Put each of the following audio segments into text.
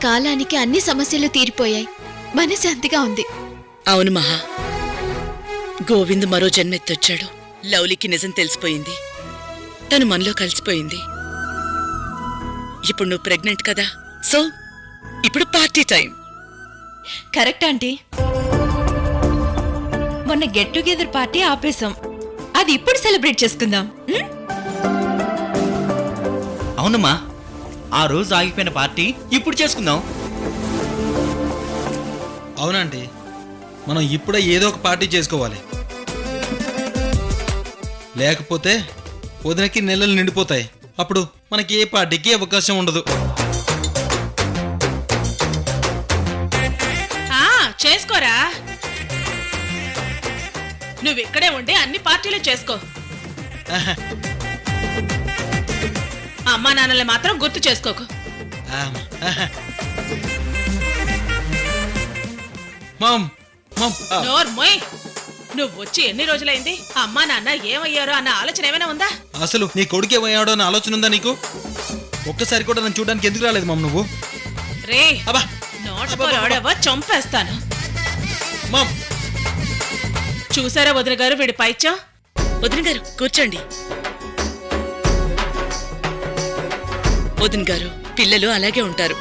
కాలానికి అన్ని సమస్యలు తీరిపోయాయి. మనశ్శాంతిగా ఉంది. అవును మహా, గోవింద్ మరో జన్మెత్తొచ్చాడు. లవ్లీకి నిజం తెలిసిపోయింది. తను మనలో కలిసిపోయింది. ఇప్పుడు నువ్వు ప్రెగ్నెంట్ కదా, సో ఇప్పుడు పార్టీ టైం. Correct aunty. మొన్న గెట్ టుగెదర్ పార్టీ ఆపేశాం, అది ఇప్పుడు సెలబ్రేట్ చేసుకుందాం. అవునమ్మా, ఆ రోజు ఆగిపోయిన పార్టీ ఇప్పుడు చేసుకుందాం. అవునండి, మనం ఇప్పుడే ఏదో ఒక పార్టీ చేసుకోవాలి. లేకపోతే వదినకి నెలలు నిండిపోతాయి. అప్పుడు మనకి ఏ పార్టీకి అవకాశం ఉండదు. చేసుకోరా, నువ్విక్కడే ఉండి అన్ని పార్టీలు చేసుకో. అమ్మా నాన్నల్ని మాత్రం గుర్తు చేసుకోకు. నోర్మోయ్, నువ్వు వచ్చి ఎన్ని రోజులైంది? అమ్మా నాన్న ఏమయ్యారో అన్న ఆలోచన ఏమైనా ఉందా? అసలు నీ కొడుకు ఏమయ్యాడో అన్న ఆలోచన ఉందా నీకు? ఒక్కసారి కూడా నన్ను చూడడానికి ఎందుకు రాలేదు మామ్ నువ్వు? రే నోటవో చంపేస్తాను. చూసారా వదిన గారు వీడి పైచం? వదిన గారు కూర్చోండి. వదిన గారు, పిల్లలు అలాగే ఉంటారు.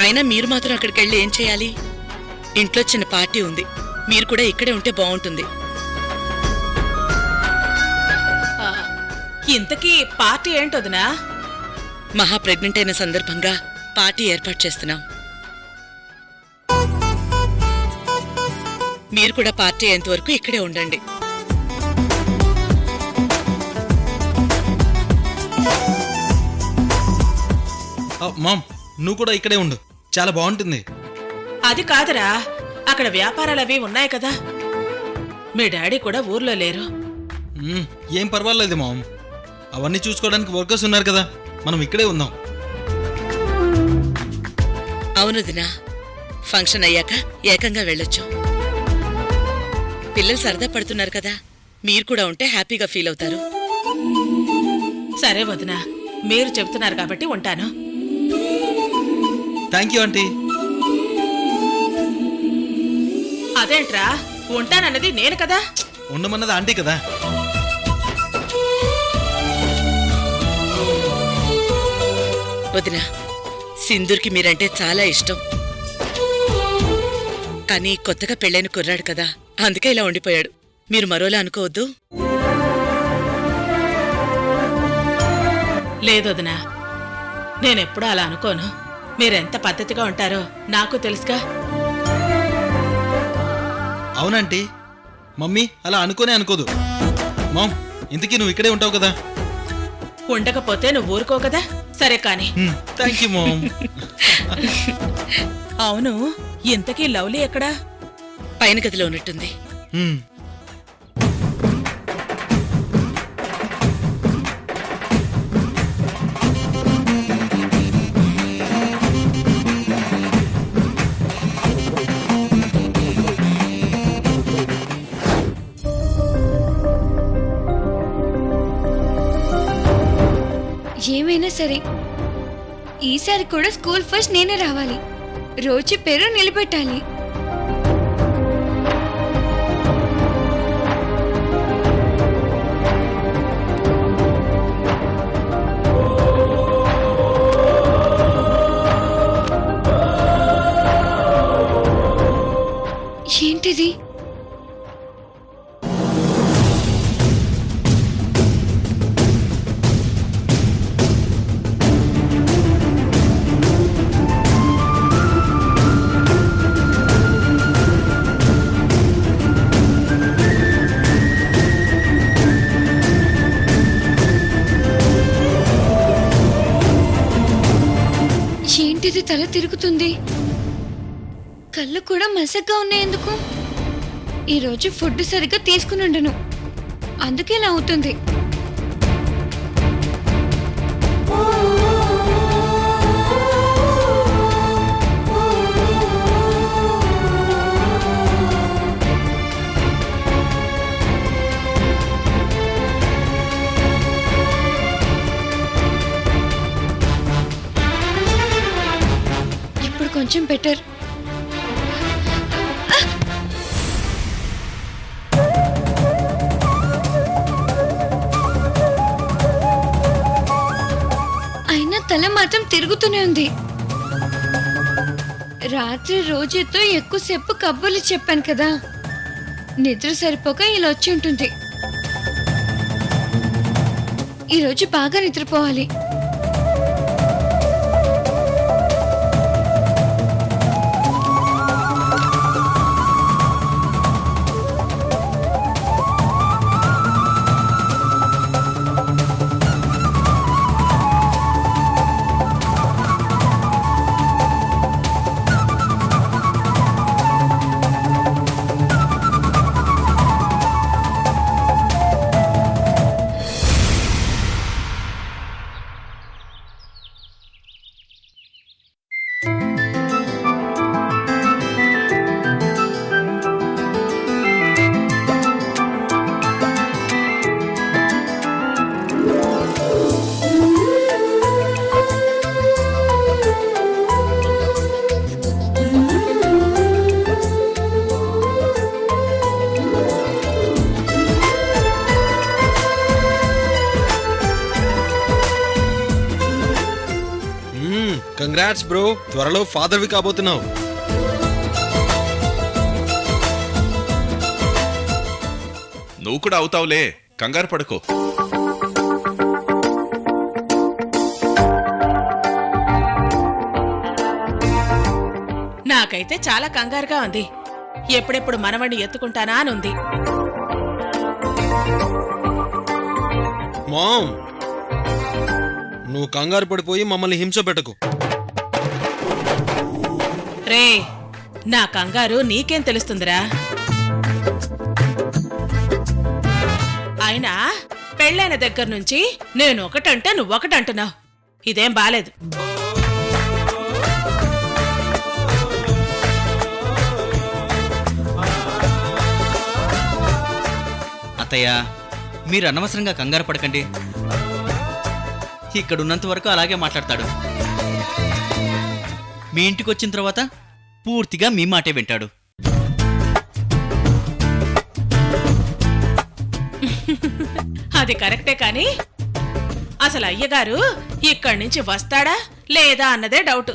అయినా మీరు మాత్రం అక్కడికి వెళ్ళి ఏం చేయాలి? ఇంట్లో చిన్న పార్టీ ఉంది, మీరు కూడా ఇక్కడే ఉంటే బాగుంటుంది. ఇంతకీ పార్టీ ఏంటొదినా? మహా ప్రెగ్నెంట్ అయిన సందర్భంగా పార్టీ ఏర్పాటు చేస్తున్నాం. మీరు కూడా పార్టీ అయ్యేంత వరకు ఇక్కడే ఉండండి. మామ్, నువ్వు కూడా ఇక్కడే ఉండు, చాలా బాగుంటుంది. అది కాదురా, అక్కడ వ్యాపారాలవి ఉన్నాయి కదా. మీ డాడీ కూడా ఊర్లో లేరు. ఏం పర్వాలేదు మామ్, అవన్నీ చూసుకోవడానికి వర్కర్స్ ఉన్నారు కదా, మనం ఇక్కడే ఉందాం. అవును దినా, ఫంక్షన్ అయ్యాక ఏకంగా వెళ్ళొచ్చు. పిల్లలు సరదా పడుతున్నారు కదా, మీరు కూడా ఉంటే హ్యాపీగా ఫీల్ అవుతారు. సరే వదినా, మీరు చెబుతున్నారు కాబట్టి ఉంటాను. Thank you aunty. అదేంట్రా, ఉంటానన్నది నేను కదా. ఉండమన్నది ఆంటీ కదా. వదినా, సింధూర్కి మీరంటే చాలా ఇష్టం. కానీ కొత్తగా పెళ్ళైన కుర్రాడు కదా, అందుకే ఇలా ఉండిపోయాడు. మీరు మరోలా అనుకోవద్దు. లేదొదినా, నేనెప్పుడూ అలా అనుకోను. మీరెంత పద్ధతిగా ఉంటారో నాకు తెలుసుగా. అవునంటీ, మమ్మీ అలా అనుకోనే అనుకోదు. మామ్, ఇంతకీ నువ్వు ఇక్కడే ఉంటావు కదా? ఉండకపోతే నువ్వు ఊరుకో కదా. సరే కాని. Thank you ma'am. అవును, ఇంతకీ లవ్లీ ఎక్కడా? పైన గదిలో ఉన్నట్టుంది. ఏమైనా సరే ఈసారి కూడా స్కూల్ ఫస్ట్ నేనే రావాలి. రోజు పేరు నిలబెట్టాలి. ఏంటిది? ఏంటిది? తల తిరుగుతుంది, కళ్ళు కూడా మసగ్గా ఉన్నాయెందుకు? ఈరోజు ఫుడ్ సరిగ్గా తీసుకుని ఉండను, అందుకే ఇలా అవుతుంది. డాక్టర్. అయినా తల మాత్రం తిరుగుతూనే ఉంది. రాత్రి రోజుతో ఎక్కువసేపు కబుర్లు చెప్పాను కదా, నిద్ర సరిపోక ఇలా వచ్చి ఉంటుంది. ఈరోజు బాగా నిద్రపోవాలి. కంగ్రాట్స్ బ్రో, త్వరలో ఫాదర్వి కాబోతున్నావు. నువ్వు కూడా అవుతావులే, కంగారు పడుకో. నాకైతే చాలా కంగారుగా ఉంది. ఎప్పుడెప్పుడు మనవణ్ణి ఎత్తుకుంటానా అని ఉంది. మామ్, నువ్వు కంగారు పడిపోయి మమ్మల్ని హింస పెట్టకు. రే, నా కంగారు నీకేం తెలుస్తుందిరా? అయినా పెళ్ళైన దగ్గర నుంచి నేను ఒకటంటే నువ్వొకటంటున్నావు. ఇదేం బాలేదు. అత్తయ్య, మీరు అనవసరంగా కంగారు పడకండి. ఇక్కడున్నంత వరకు అలాగే మాట్లాడతాడు. మీ ఇంటికి వచ్చిన తర్వాత పూర్తిగా మీ మాటే వింటాడు. అది కరెక్టే కాని అసలు అయ్యగారు ఇక్కడి నుంచి వస్తాడా లేదా అన్నదే డౌట్.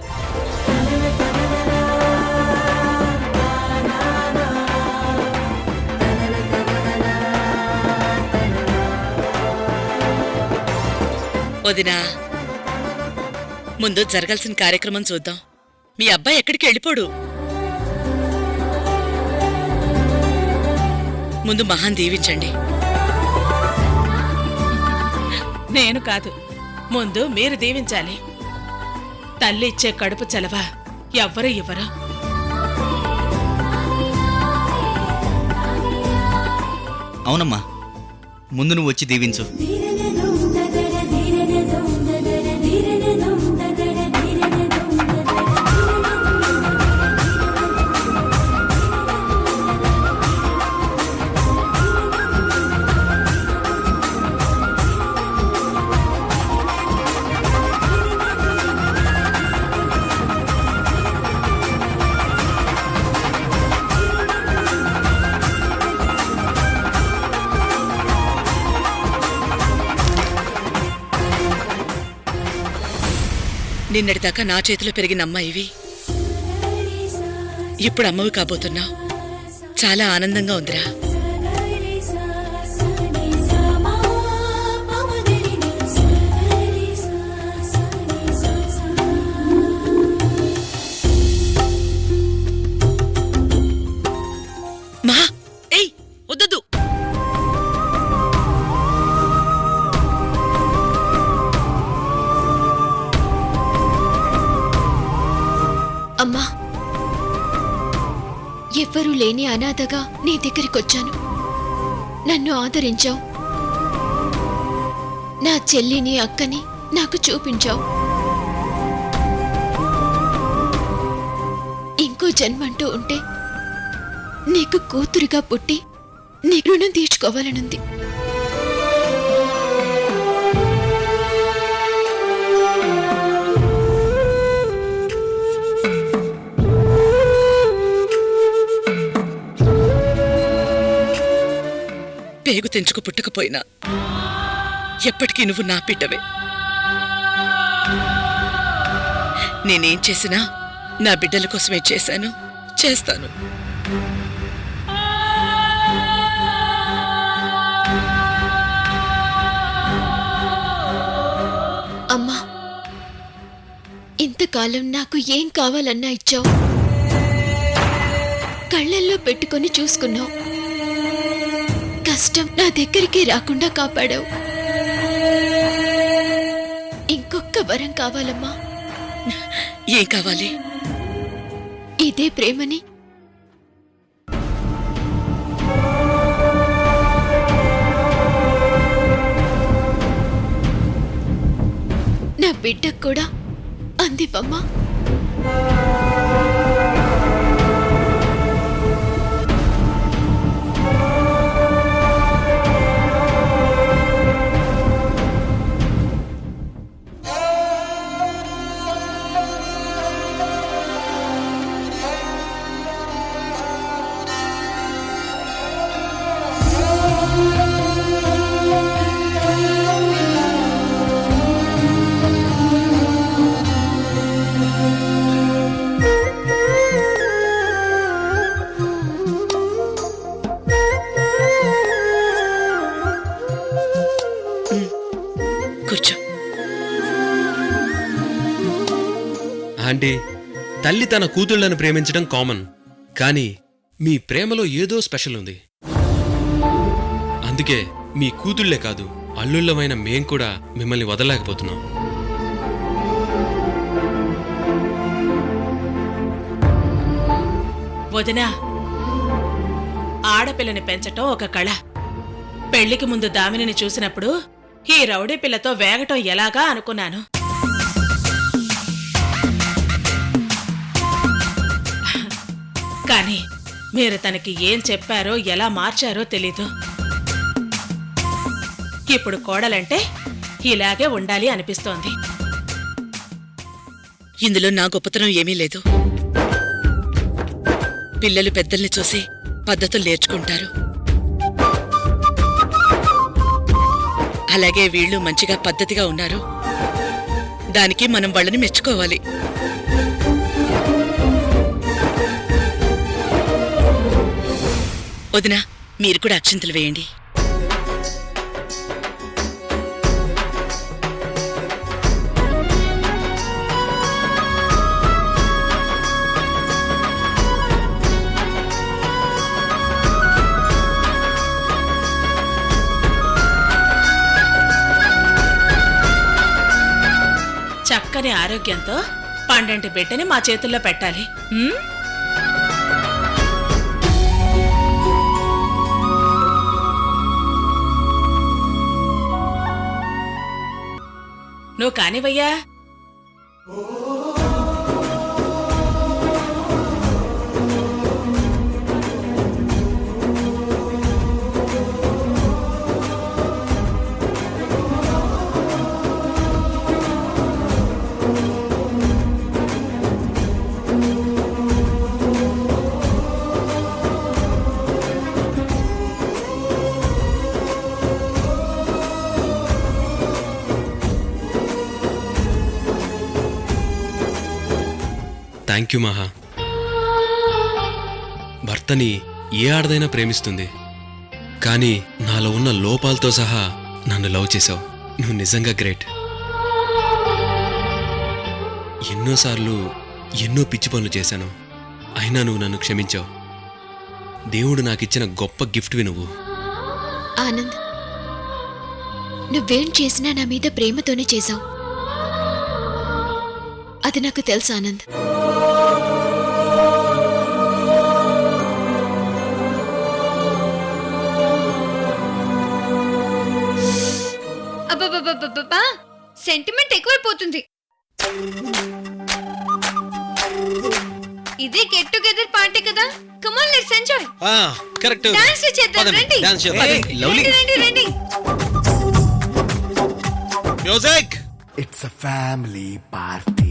వదినా, ముందు జరగాల్సిన కార్యక్రమం చూద్దాం. మీ అబ్బాయి ఎక్కడికి వెళ్ళిపోడు. ముందు మహాన్ దీవించండి. నేను కాదు, ముందు మీరు దీవించాలి. తల్లి ఇచ్చే కడుపు చలవ ఎవ్వరు ఇవ్వరు. అవునమ్మా, ముందు నువ్వు వచ్చి దీవించు. నిన్నటిదాకా నా చేతిలో పెరిగిన అమ్మాయివి ఇప్పుడు అమ్మవి కాబోతున్నావు. చాలా ఆనందంగా ఉందిరా. మా ఏయ్ వద్దొద్దు. అమ్మా, ఎవ్వరూ లేని అనాథగా నీ దగ్గరికొచ్చాను. నన్ను ఆదరించావు. నా చెల్లిని అక్కని నాకు చూపించావు. ఇంకో జన్మంటూ ఉంటే నీకు కూతురుగా పుట్టి నీ రుణం తీర్చుకోవాలనుంది. పేగు తెంచుకు పుట్టకపోయినా ఎప్పటికీ నువ్వు నా బిడ్డవే. నేనేం చేసినా నా బిడ్డల కోసమే చేశాను, చేస్తాను. అమ్మా, ఇంతకాలం నాకు ఏం కావాలన్నా ఇచ్చావు, కళ్ళల్లో పెట్టుకొని చూసుకున్నావు, కష్టం నా దగ్గరికి రాకుండా కాపాడావు. ఇంకొక్క వరం కావాలమ్మా. ఏం కావాలి? ఇదే ప్రేమని నా బిడ్డకు కూడా అందివమ్మా. కూర్చో. ఆంటీ, తల్లి తన కూతుళ్లను ప్రేమించడం కామన్, కానీ మీ ప్రేమలో ఏదో స్పెషల్ ఉంది. అందుకే మీ కూతుళ్లే కాదు, అల్లుళ్ళమైన మేం కూడా మిమ్మల్ని వదలలేకపోతున్నాం. వదినా, ఆడపిల్లని పెంచటం ఒక కళ. పెళ్లికి ముందు దామినిని చూసినప్పుడు ఈ రౌడీ పిల్లతో వేగటం ఎలాగా అనుకున్నాను. కానీ మీరు తనకి ఏం చెప్పారో ఎలా మార్చారో తెలీదు. ఇప్పుడు కోడలంటే ఇలాగే ఉండాలి అనిపిస్తోంది. ఇందులో నా గొప్పతనం ఏమీ లేదు. పిల్లలు పెద్దల్ని చూసి పద్ధతులు నేర్చుకుంటారు. అలాగే వీళ్ళు మంచిగా పద్ధతిగా ఉన్నారు. దానికి మనం వాళ్ళని మెచ్చుకోవాలి. వదినా, మీరు కూడా అక్షింతలు వేయండి. చక్కని ఆరోగ్యంతో 12 బిడ్డని మా చేతుల్లో పెట్టాలి. నువ్వు కానివయ్యా. థ్యాంక్ యూ మహా. భర్తని ఏ ఆడదైనా ప్రేమిస్తుంది, కానీ నాలో ఉన్న లోపాలతో సహా నన్ను లవ్ చేశావు. నువ్వు నిజంగా గ్రేట్. ఎన్నోసార్లు ఎన్నో పిచ్చి పనులు చేశాను, అయినా నువ్వు నన్ను క్షమించావు. దేవుడు నాకిచ్చిన గొప్ప గిఫ్ట్వి నువ్వు. ఆనంద్, నువ్వేం చేసినా నా మీద ప్రేమతోనే చేశావు. అది నాకు తెలుసు ఆనంద్. అబ్బబ్బబ్బబ్బబ్బా, సెంటిమెంట్ ఎక్కువైపోతుంది. ఇది గెట్ టుగెదర్ పార్టీ కదా. Come on, let's enjoy. Correct. Dance చేద్దాం. రండి రండి రండి రండి. Music. It's a family party.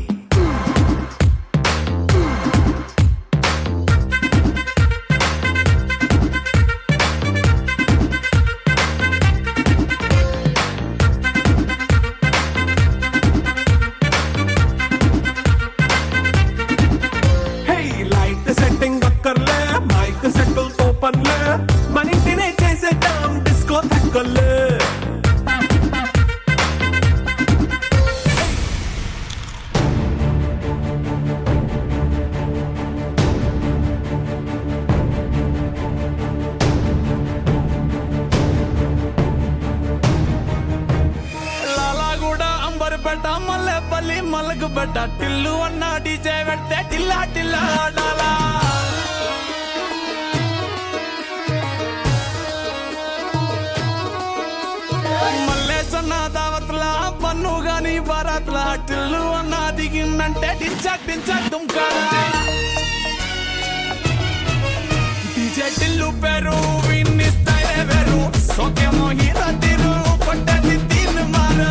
పెట్ట మల్లెపల్లి మల్లకు పెట్ట టిల్లు అన్న డీజే పెడితే టిల్లా టిల్లా ఆడాలా మల్లేసన్న దావత్ల పన్ను గాని బారాత్ల టిల్లు అన్న దిగిందంటే టించక్ టించక్ దుమ్కాలా డీజే టిల్లు పేరు విన్నిస్తాయే వేరు సోకేమో హీరో తీరు కొట్టది తీన్ మారు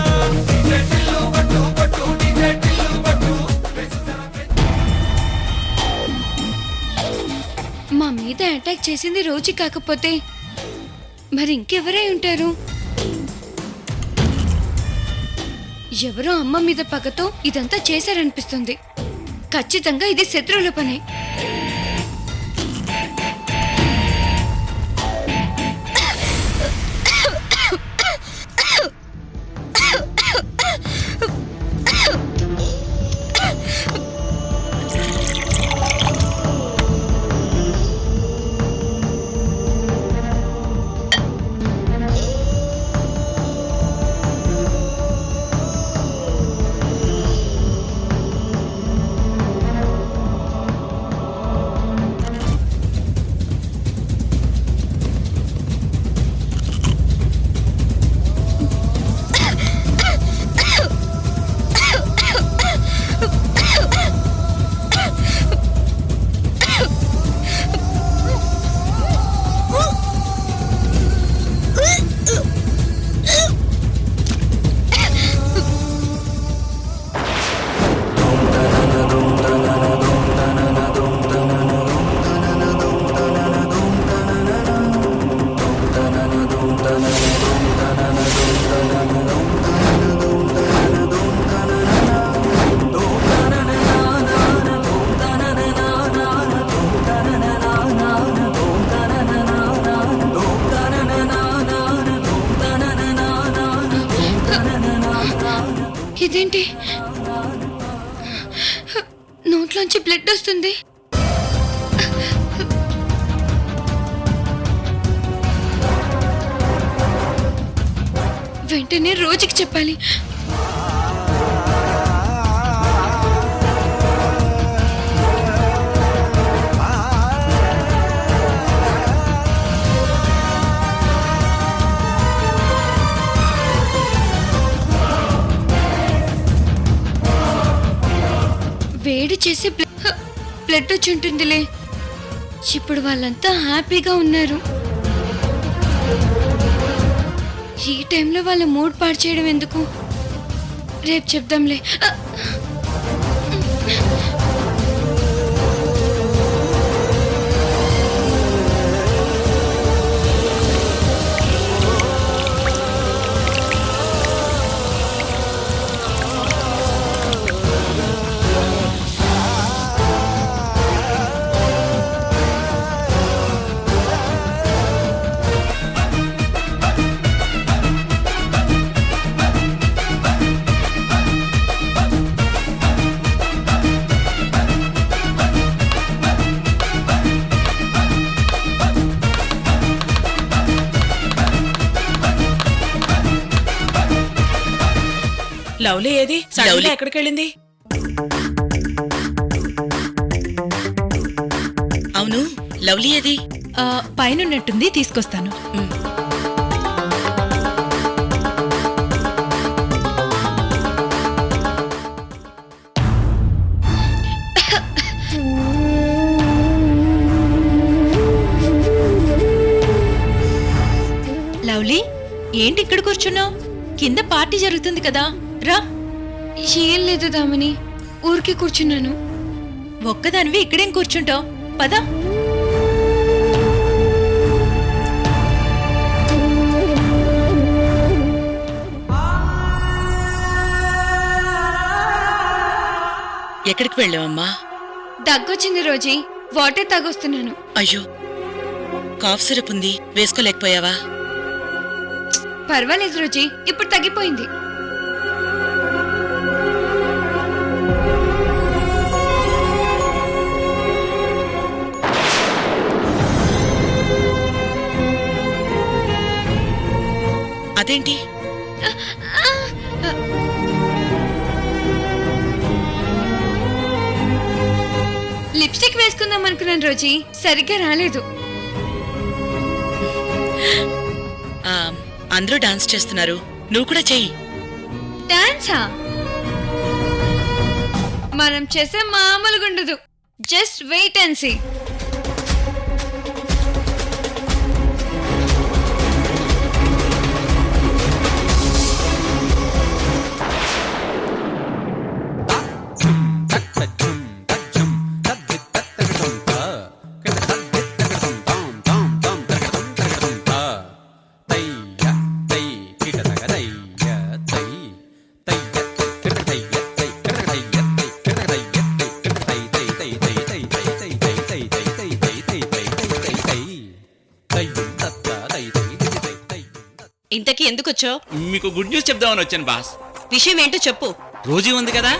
డీజే టిల్లు కొట్టు కొట్టు డీజే టిల్లు కొట్టు మా మీద అటాక్ చేసింది రోజు కాకపోతే మరి ఇంకెవరై ఉంటారు? ఎవరో అమ్మ మీద పగతో ఇదంతా చేశారనిపిస్తుంది. ఖచ్చితంగా ఇది శత్రువుల పనే. ఇదేంటి? నోట్లోంచి బ్లడ్ వస్తుంది. వెంటనే రోజుకి చెప్పాలి. వేడి చేసి బ్లడ్ వచ్చి ఉంటుందిలే. ఇప్పుడు వాళ్ళంతా హ్యాపీగా ఉన్నారు. ఈ టైంలో వాళ్ళ మూడ్ పాడు చేయడం ఎందుకు? రేపు చెప్దాంలే. లవ్లీ ఏది? సడన్గా ఎక్కడికి వెళ్ళింది? అవును, లవ్లీ ఏది? పైనున్నట్టుంది, తీసుకొస్తాను. లవ్లీ, ఏంటి ఇక్కడ కూర్చున్నావు? కింద పార్టీ జరుగుతుంది కదా, రా. ఏం లేదు దామిని, ఊరికి కూర్చున్నాను. ఒక్కదానివి ఇక్కడేం కూర్చుంటావు? పదా. ఎక్కడికి వెళ్ళావమ్మా? దగ్గొచ్చింది రోజీ, వాటర్ తాగొస్తున్నాను. అయ్యో, కాఫ్ సిరప్ ఉంది, వేసుకోలేకపోయావా? పర్వాలేదు రోజీ, ఇప్పుడు తగ్గిపోయింది. అదేంటి? లిప్స్టిక్ వేసుకుందాం అనుకున్నాను రోజీ, సరిగ్గా రాలేదు. అందరూ డాన్స్ చేస్తున్నారు, నువ్వు కూడా చెయ్యి. డాన్సా? మనం చేసే మామూలుగా ఉండదు. Just wait and see. ఇంతకీ ఎందుకొచ్చో? మీకు గుడ్ న్యూస్ చెప్దామని వచ్చాను బాస్. విషయం ఏంటో చెప్పు. రోజీ ఉంది కదా,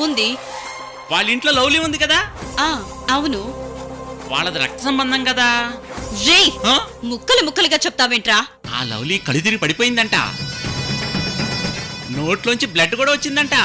ఉంది. వాళ్ళ ఇంట్లో లవ్లీ ఉంది కదా. అవును. వాళ్ళది రక్త సంబంధం కదా. రే, ముక్కలు ముక్కలుగా చెప్తావేంట్రా? ఆ లవ్లీ కళ్ళు తిరిగి పడిపోయిందంట, నోట్లోంచి బ్లడ్ కూడా వచ్చిందంట.